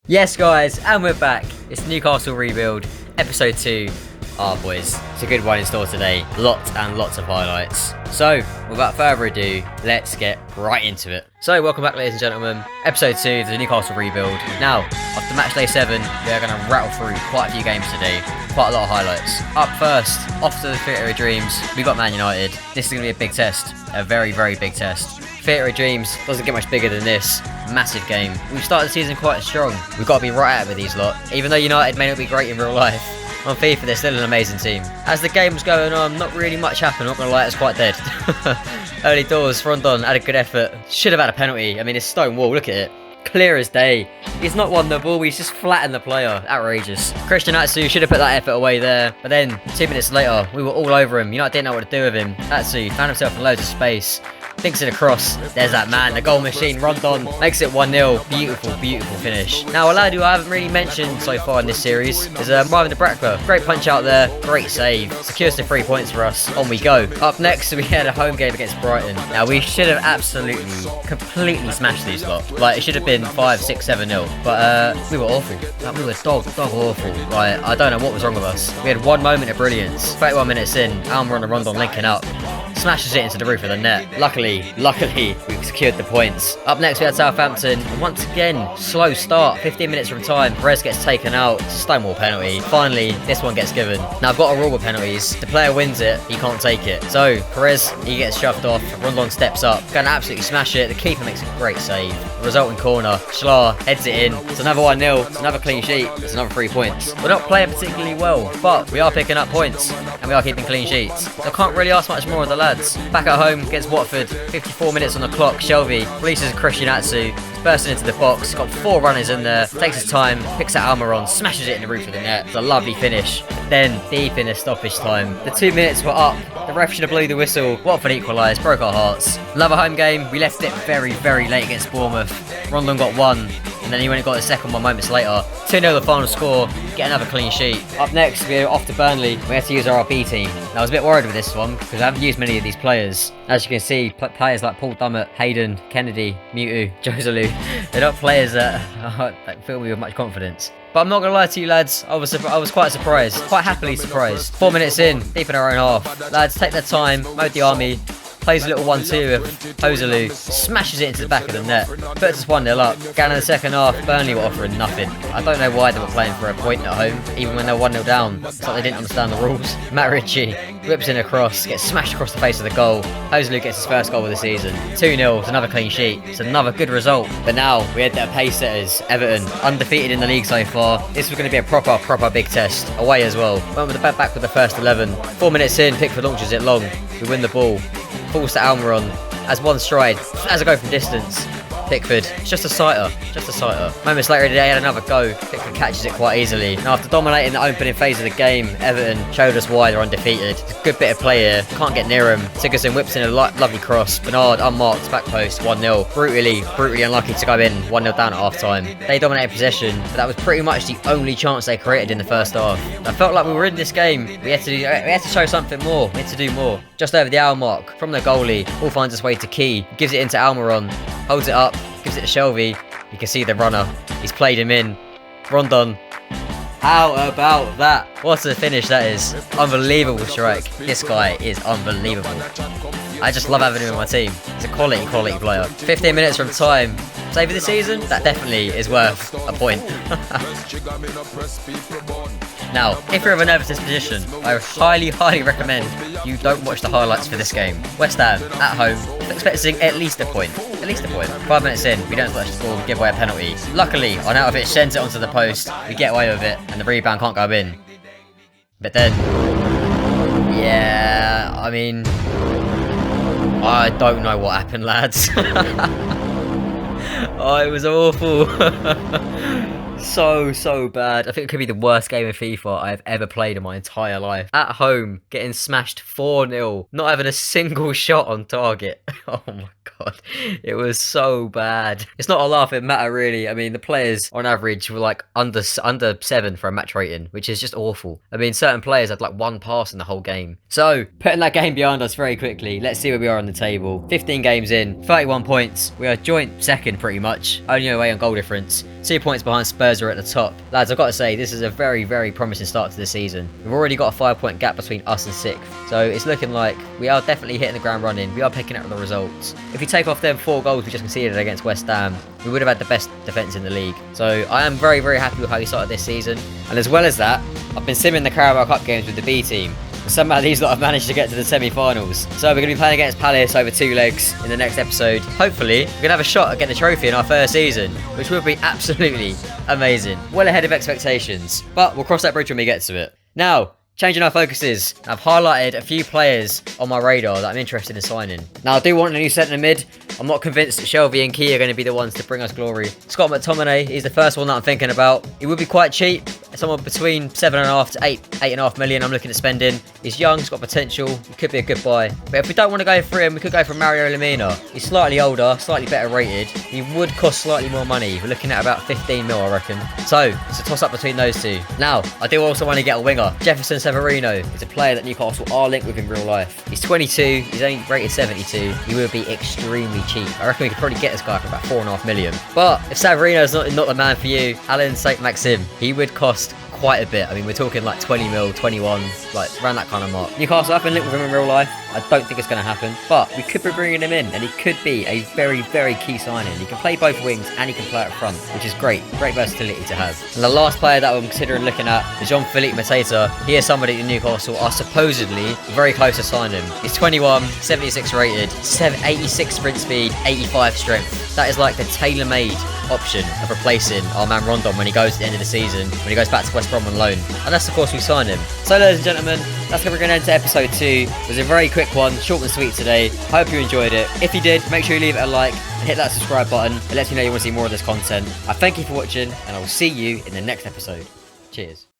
Yes, guys, and we're back. It's Newcastle Rebuild, episode 2. Boys, it's a good one in store today. Lots and lots of highlights. So, without further ado, let's get right into it. So, welcome back, ladies and gentlemen. Episode 2 of the Newcastle Rebuild. Now, after match day 7, we are going to rattle through quite a few games today. Quite a lot of highlights. Up first, off to the Theatre of Dreams, we got Man United. This is going to be a big test. A very, very big test. Theatre of Dreams doesn't get much bigger than this. Massive game. We've started the season quite strong. We've got to be right at it with these lot. Even though United may not be great in real life, on FIFA they're still an amazing team. As the game was going on, not really much happened, not gonna lie, it's quite dead. Early doors, Rondon had a good effort. Should have had a penalty. I mean, it's stone wall, look at it. Clear as day. He's not won the ball, he's just flattened the player. Outrageous. Christian Atsu should have put that effort away there. But then, 2 minutes later, we were all over him. United didn't know what to do with him. Atsu found himself in loads of space. Thinks it across. There's that man, the goal machine. Rondon makes it 1-0. Beautiful, beautiful finish. Now, a lad who I haven't really mentioned so far in this series is Marvin de Brakpa. Great punch out there, great save. Secures the 3 points for us. On we go. Up next, we had a home game against Brighton. Now, we should have absolutely, completely smashed these lot. Like, it should have been 5, 6, 7-0. But we were awful. Like, we were dog awful. Like, I don't know what was wrong with us. We had one moment of brilliance. 31 minutes in, Almiron and Rondon linking up. Smashes it into the roof of the net. Luckily, we secured the points. Up next, we had Southampton. And once again, slow start. 15 minutes from time. Perez gets taken out. Stonewall penalty. Finally, this one gets given. Now, I've got a rule with penalties. The player wins it, he can't take it. So, Perez, he gets shoved off. Rondon steps up. Going to absolutely smash it. The keeper makes a great save. Resulting corner. Schlar heads it in. It's another 1-0. It's another clean sheet. It's another 3 points. We're not playing particularly well, but we are picking up points. And we are keeping clean sheets. So I can't really ask much more of the lads. Back at home against Watford, 54 minutes on the clock. Shelby releases Christian Atsu. He's bursting into the box. Got 4 runners in there. Takes his time. Picks out Almiron. Smashes it in the roof of the net. It's a lovely finish. Then, deep in the stoppage time, the 2 minutes were up. The ref should have blew the whistle. Watford equalised. Broke our hearts. Another home game. We left it very, very late against Bournemouth. Rondon got 1. And then he went and got a second one moments later. 2-0 the final score. Get another clean sheet. Up next, we're off to Burnley. We had to use our RB team. Now, I was a bit worried with this one because I haven't used many of these players. As you can see, players like Paul Dummett, Hayden, Kennedy, Mutu, Joselu, they're not players that fill me with much confidence. But I'm not going to lie to you, lads, I was quite surprised. Quite happily surprised. 4 minutes in, deep in our own half. Lads, take their time, mode the army. Plays a little 1-2 with Joselu, smashes it into the back of the net, puts us 1-0 up. Down in the second half, Burnley were offering nothing. I don't know why they were playing for a point at home, even when they were 1-0 down. It's like they didn't understand the rules. Matt Ritchie whips in a cross, gets smashed across the face of the goal. Joselu gets his first goal of the season. 2-0, it's another clean sheet. It's another good result. But now, we had their pace setters, Everton, undefeated in the league so far. This was going to be a proper big test. Away as well. Went with the back with the first 11. 4 minutes in, Pickford launches it long. We win the ball. Falls to Almiron, has one stride, as a go from distance. Pickford, it's just a sighter, Moments later today, had another go. Pickford catches it quite easily. Now, after dominating the opening phase of the game, Everton showed us why they're undefeated. It's a good bit of play here, can't get near him. Sigurdsson whips in a lovely cross. Bernard unmarked, back post, 1-0. Brutally unlucky to go in, 1-0 down at half time. They dominated possession, but that was pretty much the only chance they created in the first half. I felt like we were in this game. We had to show something more. We had to do more. Just over the hour mark, from the goalie, ball finds its way to Key, gives it into Almiron, holds it up, gives it to Shelby. You can see the runner. He's played him in. Rondon. How about that? What a finish that is. Unbelievable strike. This guy is unbelievable. I just love having him in my team. He's a quality player. 15 minutes from time. Save of the season? That definitely is worth a point. Now, if you're of a nervous disposition, I highly recommend you don't watch the highlights for this game. West Ham, at home, expecting at least a point. 5 minutes in, we don't splash the score, we give away a penalty. Luckily, on out of it, sends it onto the post, we get away with it, and the rebound can't go in. But then, yeah, I mean, I don't know what happened, lads. Oh, it was awful. So bad. I think it could be the worst game of FIFA I've ever played in my entire life. At home, getting smashed 4-0, not having a single shot on target. Oh my god, it was so bad. It's not a laughing matter, really. I mean, the players on average were like under 7 for a match rating, which is just awful. I mean, certain players had like 1 pass in the whole game. So, putting that game behind us very quickly, let's see where we are on the table. 15 games in, 31 points. We are joint second pretty much, only away on goal difference. 2 points behind Spurs are at the top. Lads, I've got to say, this is a very, very promising start to the season. We've already got a 5-point gap between us and 6th, so it's looking like we are definitely hitting the ground running. We are picking up the results. If you take off them 4 goals we just conceded against West Ham, we would have had the best defence in the league. So I am very, very happy with how we started this season. And as well as that, I've been simming the Carabao Cup games with the B team. And somehow these lot have managed to get to the semi-finals. So we're going to be playing against Palace over 2 legs in the next episode. Hopefully, we're going to have a shot at getting the trophy in our first season, which will be absolutely amazing. Well ahead of expectations. But we'll cross that bridge when we get to it. Now, changing our focuses, I've highlighted a few players on my radar that I'm interested in signing. Now, I do want a new centre mid. I'm not convinced that Shelby and Key are going to be the ones to bring us glory. Scott McTominay is the first one that I'm thinking about. He would be quite cheap. Somewhere between 7.5 to 8.5 million I'm looking at spending. He's young, he's got potential. He could be a good buy. But if we don't want to go for him, we could go for Mario Lemina. He's slightly older, slightly better rated. He would cost slightly more money. We're looking at about 15 mil, I reckon. So, it's a toss-up between those two. Now, I do also want to get a winger. Jefferson Severino is a player that Newcastle are linked with in real life. He's 22, he's only rated 72. He would be extremely cheap. I reckon we could probably get this guy for about 4.5 million. But if Severino's not the man for you, Alan St. Maxim, he would cost quite a bit. I mean, we're talking like 20 mil, 21, like around that kind of mark. Newcastle have been linked with him in real life. I don't think it's going to happen, but we could be bringing him in, and he could be a very, very key signing. He can play both wings and he can play up front, which is great. Great versatility to have. And the last player that I'm considering looking at is Jean-Philippe Mateta. He is somebody in Newcastle are supposedly very close to sign him. He's 21, 76 rated, 86 sprint speed, 85 strength. That is like the tailor-made option of replacing our man Rondon when he goes to the end of the season, when he goes back to West Brom on loan. Unless, of course, we sign him. So, ladies and gentlemen, that's how we're going to end to episode 2. It was a very quick one, short and sweet today. Hope you enjoyed it. If you did, make sure you leave it a like and hit that subscribe button. It lets me know you want to see more of this content. I thank you for watching, and I will see you in the next episode. Cheers.